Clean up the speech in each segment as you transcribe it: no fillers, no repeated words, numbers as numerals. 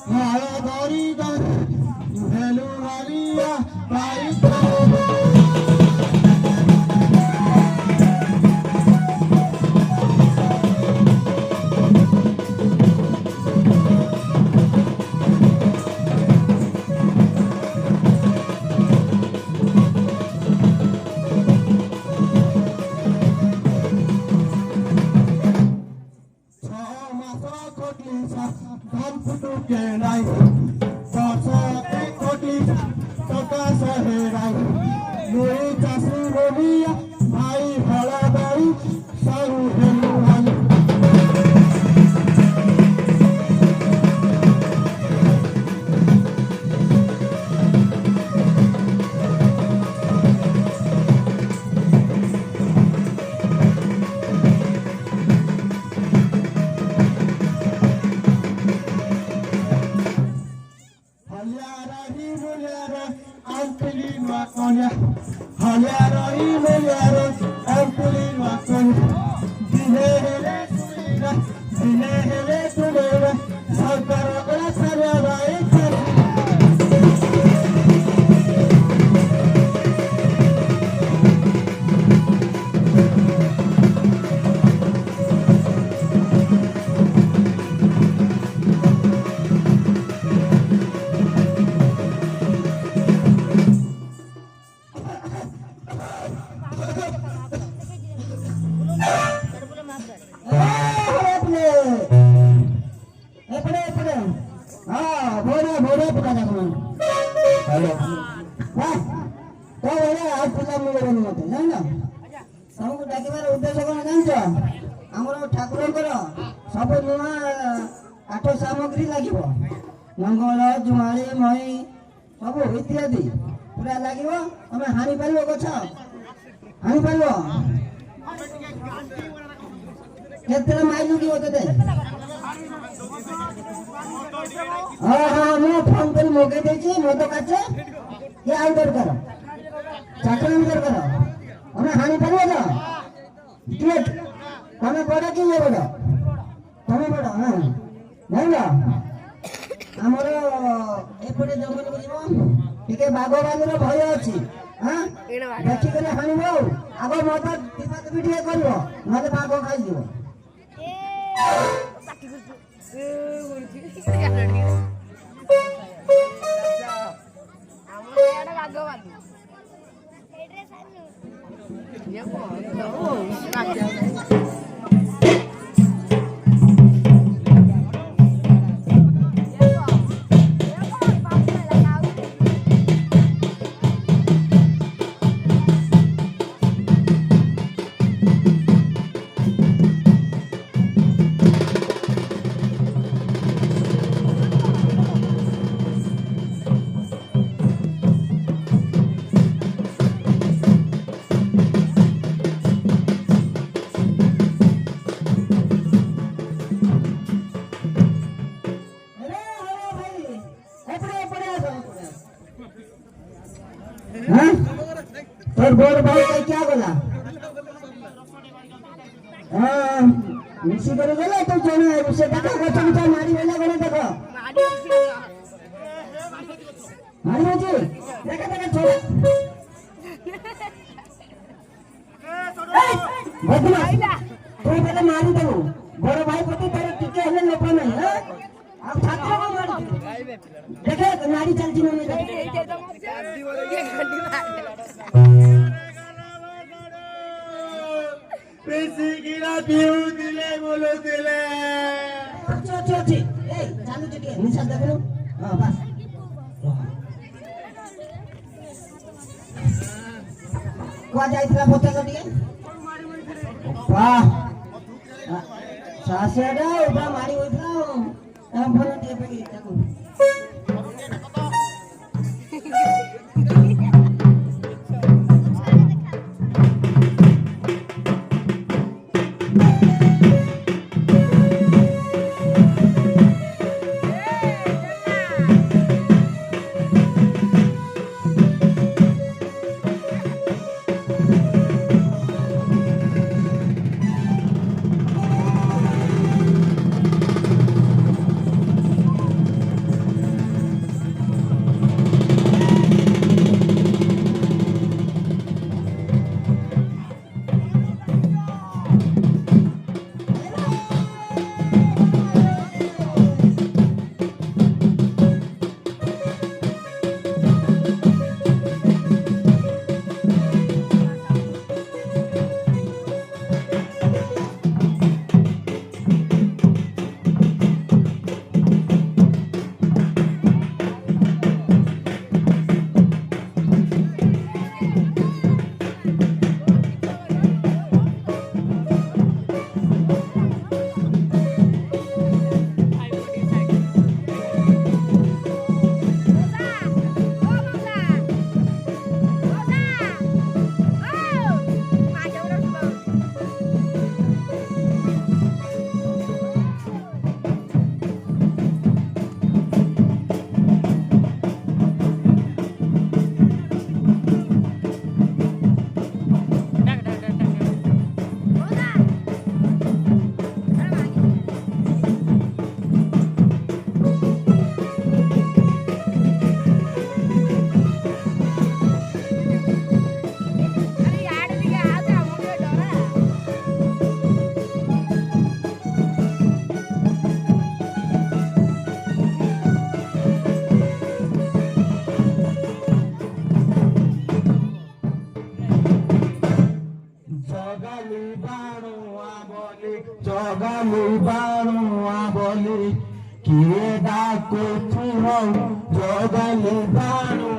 Hara Gori Dan, Hello Maria, Bye. मंगल जुआली मई सब इत्यादि पूरा लगे तुम हाणी पार गछ हाणी पार केते माइलु कि होते हाँ हाँ मैं फोन कर मगे देछि मो तो काचे ये आउ दरकार चाकरी दरकार हमें हाणी पार जा टिकट तमे बड़ा कि ये बड़ा तमे बड़ा हां नहीं ना आमर एपटे जंगल को जीव टिके बाघ बाघर भय अच्छी हाँ देखिक हाणव आग मत दिमाग भी टे कर ना बाघ खाई और बोल भाई क्या बोला हां मिसी करे गेला तो जने से देखा गछ गछ मारी वेला गने देखो मारी जी देखा देखा छोड़ बदला तू पहले मारी दे बड़ भाई पति तेरे टिके हले लोक नहीं हां अब छात्र को मार देखे नारी चलती नहीं पैसे गिरा दियो दिले बोलो दिले अच्छा ए चालू टिके निशान देखो हां बस को जाइतला बोतल टिके वाह सासेडा उबा मारी होइतला हम फोन टिके पे ताको कोठी हो जोगली बाणु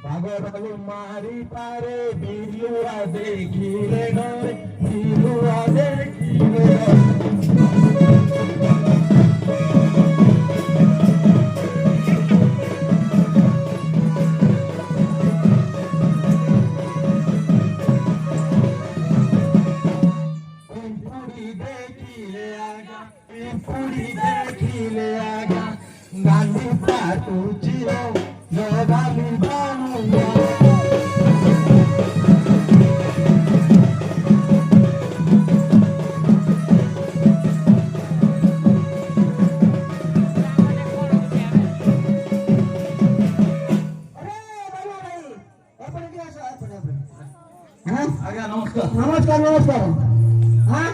भागवत मारी पारे बिलुआ देखिले गरे बिलुआ देखिले गांधी पाटू जियो जोगाली बाणु आज्ञा नमस्कार नमस्कार नमस्कार हाँ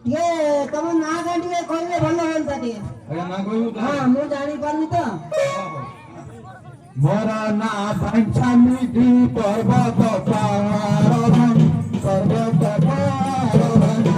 ये तुम ना गाड़ी कहले भल होता टे आज्ञा ना कहू हाँ मु जानी पारनी तो मोरा ना पंचामी दी पर्वत पारोहन पर्वत पारोहन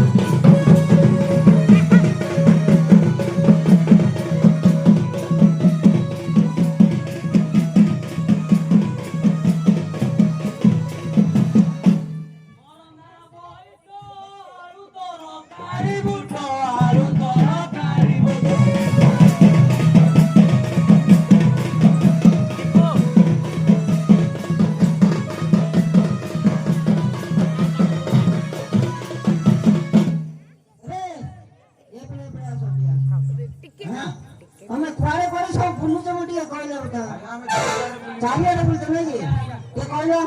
અમે ખવાડે ખવાડે સૌ ભૂલું છે મોટી કહલે બતા ચાલીએ ને બોલતો નહીં તે કહલો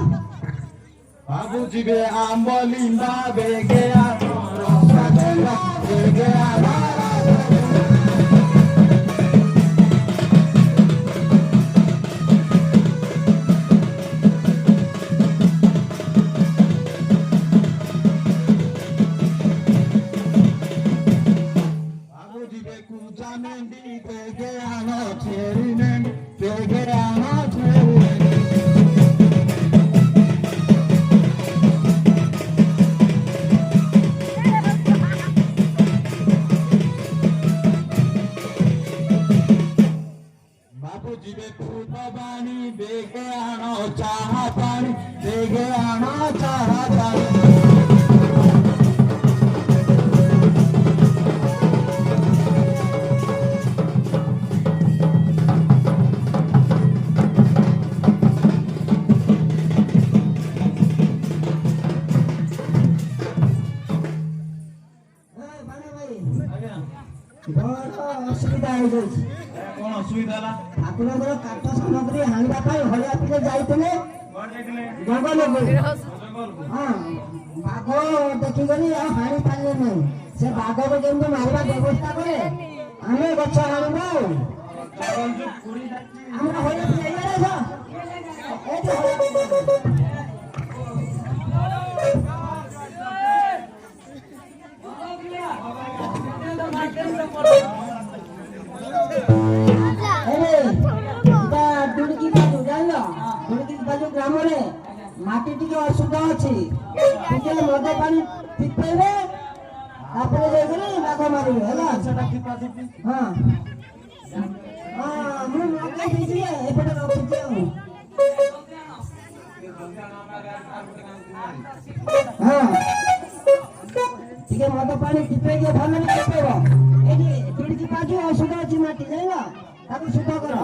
बाबूजी बे आंबलिंबा बेगया रसागला बेगया बाबूजी बे कुजामेंडी बेगया नो चेरिनें बेगया नो चेरिनें जीवे फूलबानी बेगे आनो चाहा पानी बेगे आनो चाहा पानी असुविधा हो जाए कौन असुविधा ला ठाकुर काठ सामग्री हाणवा हलिया पिले जाइए जंगल हाँ बाघ देखिकी हाणी पारे ना से बाघ को केमती मारवा व्यवस्था करे आम गछ हाणु ग्राम माटी टी असुविधा अच्छी मद पानी ठीक पाइबे बाघ मारे हाँ हाँ मुझे हाँ मद पानी टिपे भल टिपेब पाजु असुविधा अच्छी माटी जान शुद्ध कर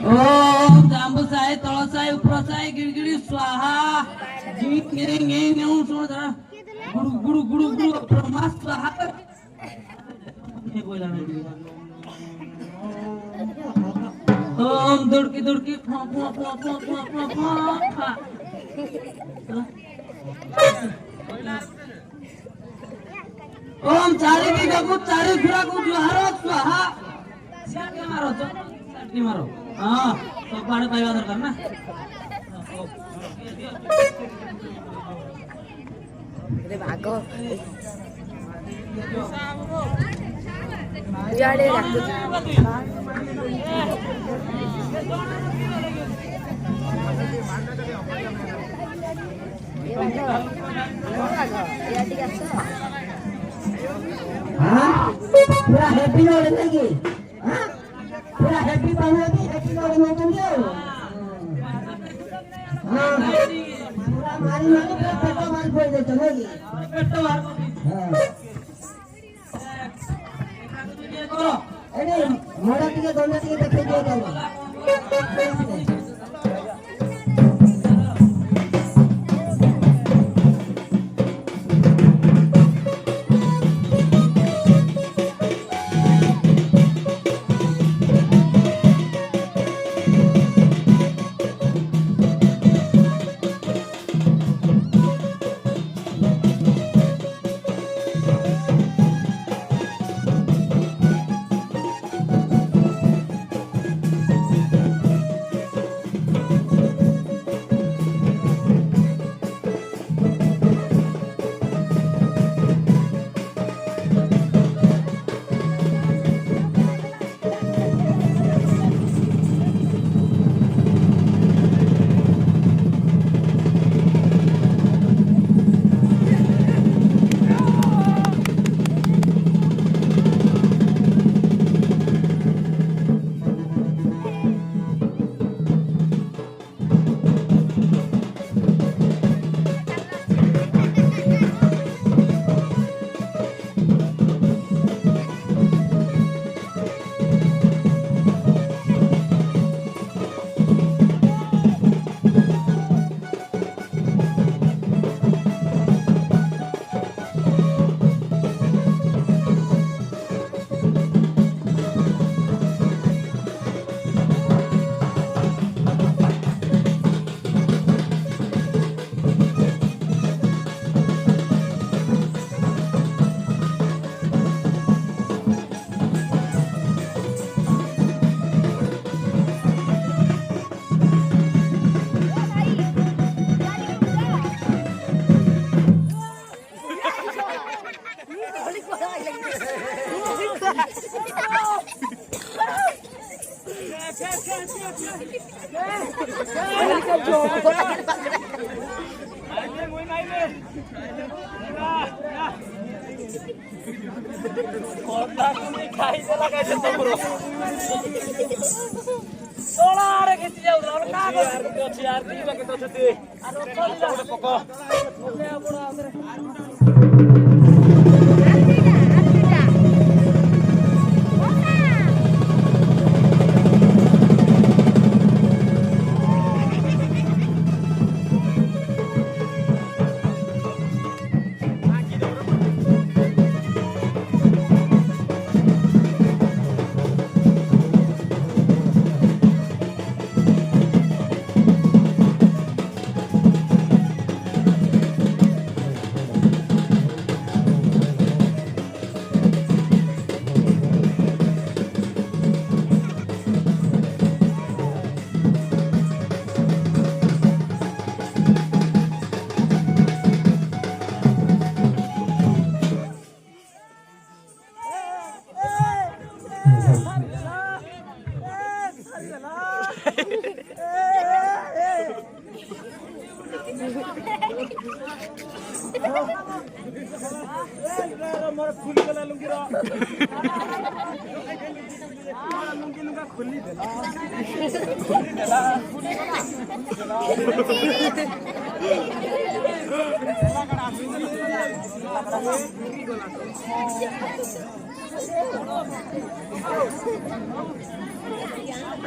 ओम जांबुसाय तळसाय उपरसाय गिरगिरी स्वाहा जी केरे ने नेऊ सुन जरा गुरु गुरु गुरु गुरु ब्रह्मा स्वाहा ये बोला नहीं ओम दुड़की दुड़की फा फा फा फा फा फा फा ओम चारी की गगु चारी फिरा को जुहारो स्वाहा सिया मारो तो साटी मारो हां तो पाड़े पाइबा दरकार ना रे भागो ଇଆଡ଼େ ଡାକୁଛି। हाँ पूरा हैप्पी लोड नहीं हाँ पूरा हैप्पी पानी भी हैप्पी लोड नहीं तुम क्यों हाँ पूरा मारी मारी पूरा पेटो मार फोड़ देते होगी पेट मार हाँ अरे मोड़ा टिके गोंडा टिके देखे दिए क्या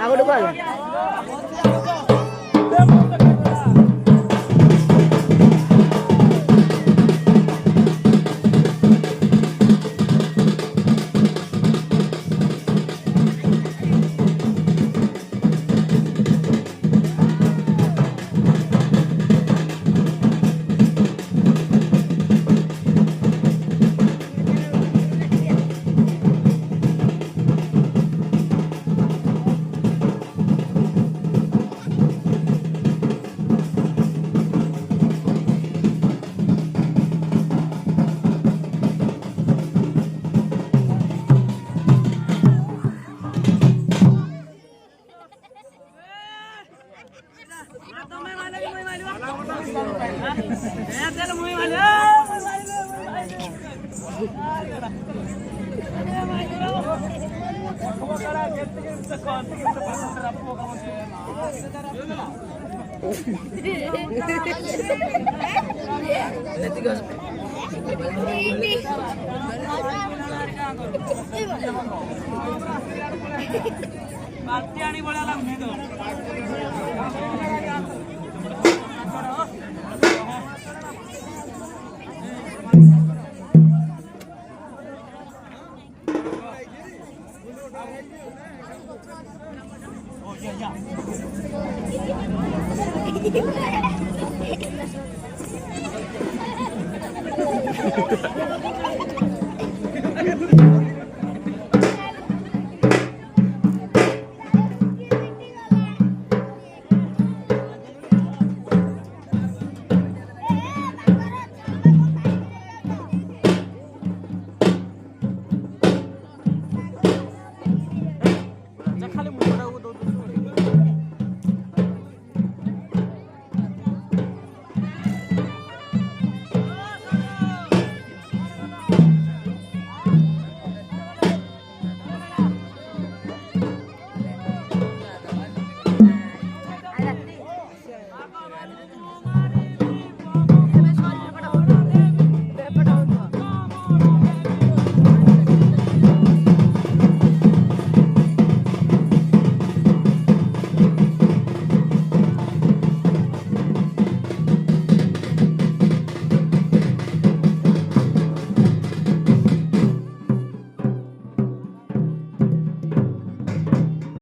আগোটো কল बालती आणि बोलायला Thank you.